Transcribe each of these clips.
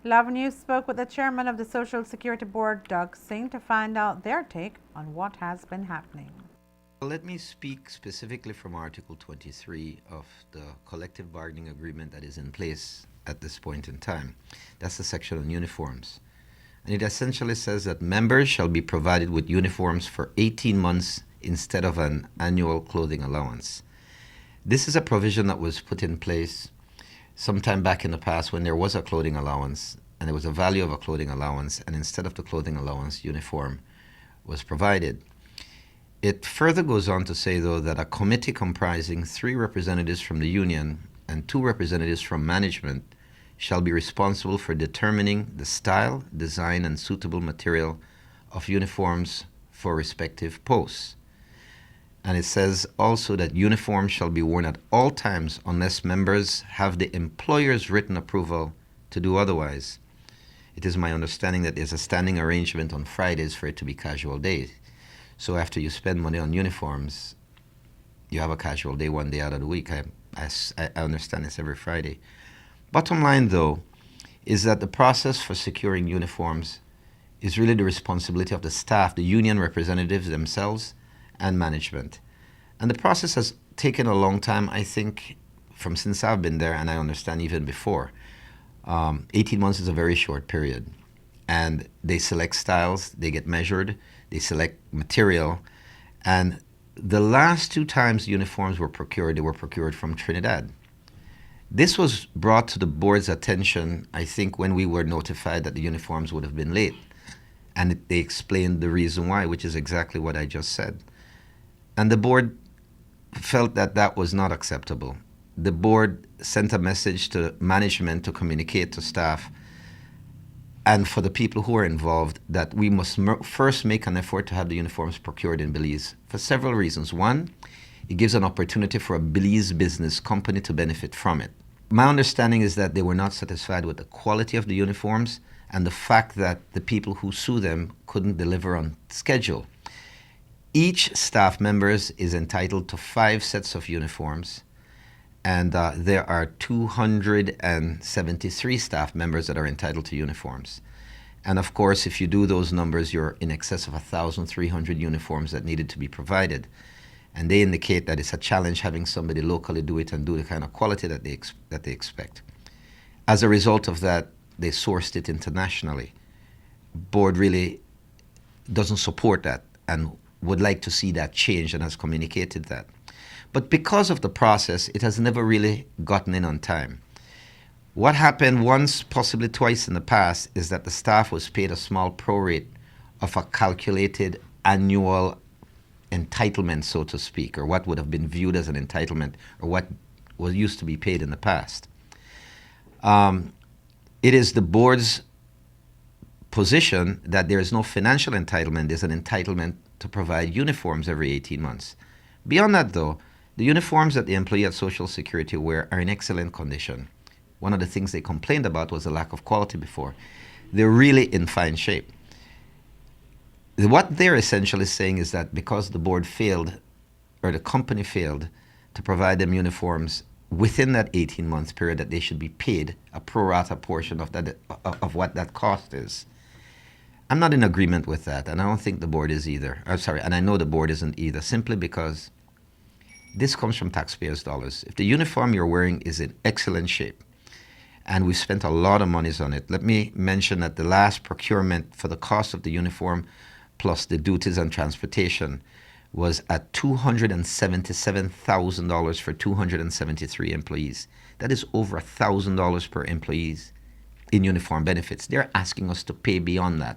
Love News spoke with the chairman of the Social Security Board, Doug Singh, to find out their take on what has been happening. Let me speak specifically from Article 23 of the collective bargaining agreement that is in place at this point in time. That's the section on uniforms. And it essentially says that members shall be provided with uniforms for 18 months instead of an annual clothing allowance. This is a provision that was put in place sometime back in the past when there was a clothing allowance and there was a value of a clothing allowance, and instead of the clothing allowance, uniform was provided. It further goes on to say, though, that a committee comprising 3 representatives from the union and 2 representatives from management shall be responsible for determining the style, design, and suitable material of uniforms for respective posts. And it says also that uniforms shall be worn at all times unless members have the employer's written approval to do otherwise. It is my understanding that there's a standing arrangement on Fridays for it to be casual days. So after you spend money on uniforms, you have a casual day one day out of the week. I understand it's every Friday. Bottom line, though, is that the process for securing uniforms is really the responsibility of the staff, the union representatives themselves, and management. And the process has taken a long time, I think, from since I've been there, and I understand even before. 18 months is a very short period. And they select styles, they get measured, they select material. And the last 2 times uniforms were procured, they were procured from Trinidad. This was brought to the board's attention, I think, when we were notified that the uniforms would have been late. And they explained the reason why, which is exactly what I just said. And the board felt that that was not acceptable. The board sent a message to management to communicate to staff and for the people who are involved that we must first make an effort to have the uniforms procured in Belize for several reasons. One, it gives an opportunity for a Belize business company to benefit from it. My understanding is that they were not satisfied with the quality of the uniforms and the fact that the people who sue them couldn't deliver on schedule. Each staff member is entitled to 5 sets of uniforms, and there are 273 staff members that are entitled to uniforms. And of course, if you do those numbers, you're in excess of 1,300 uniforms that needed to be provided. And they indicate that it's a challenge having somebody locally do it and do the kind of quality that they expect. As a result of that, they sourced it internationally. Board really doesn't support that and would like to see that change and has communicated that. But because of the process, it has never really gotten in on time. What happened once, possibly twice in the past, is that the staff was paid a small prorate of a calculated annual entitlement, so to speak, or what would have been viewed as an entitlement, or what was used to be paid in the past. It is the board's position that there is no financial entitlement. There's an entitlement to provide uniforms every 18 months. Beyond that, though, the uniforms that the employee at Social Security wear are in excellent condition. One of the things they complained about was the lack of quality before. They're really in fine shape. What they're essentially saying is that because the board failed, or the company failed, to provide them uniforms within that 18-month period, that they should be paid a pro rata portion of that, of what that cost is. I'm not in agreement with that, and I don't think the board is either. And I know the board isn't either, simply because this comes from taxpayers' dollars. If the uniform you're wearing is in excellent shape, and we spent a lot of monies on it, let me mention that the last procurement for the cost of the uniform plus the duties and transportation was at $277,000 for 273 employees. That is over $1,000 per employee in uniform benefits. They're asking us to pay beyond that.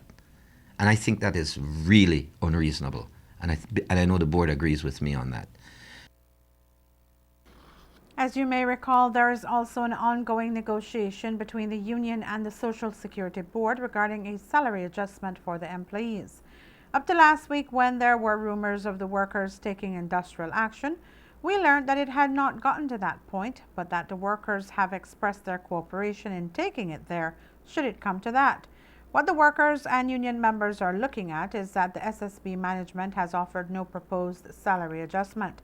And I think that is really unreasonable. And I know the board agrees with me on that. As you may recall, there is also an ongoing negotiation between the union and the Social Security Board regarding a salary adjustment for the employees. Up to last week, when there were rumors of the workers taking industrial action, we learned that it had not gotten to that point, but that the workers have expressed their cooperation in taking it there, should it come to that. What the workers and union members are looking at is that the SSB management has offered no proposed salary adjustment.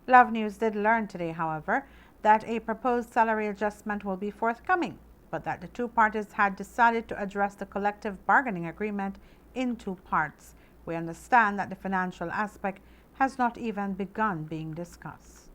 Love News did learn today, however, that a proposed salary adjustment will be forthcoming, but that the two parties had decided to address the collective bargaining agreement in two parts. We understand that the financial aspect has not even begun being discussed.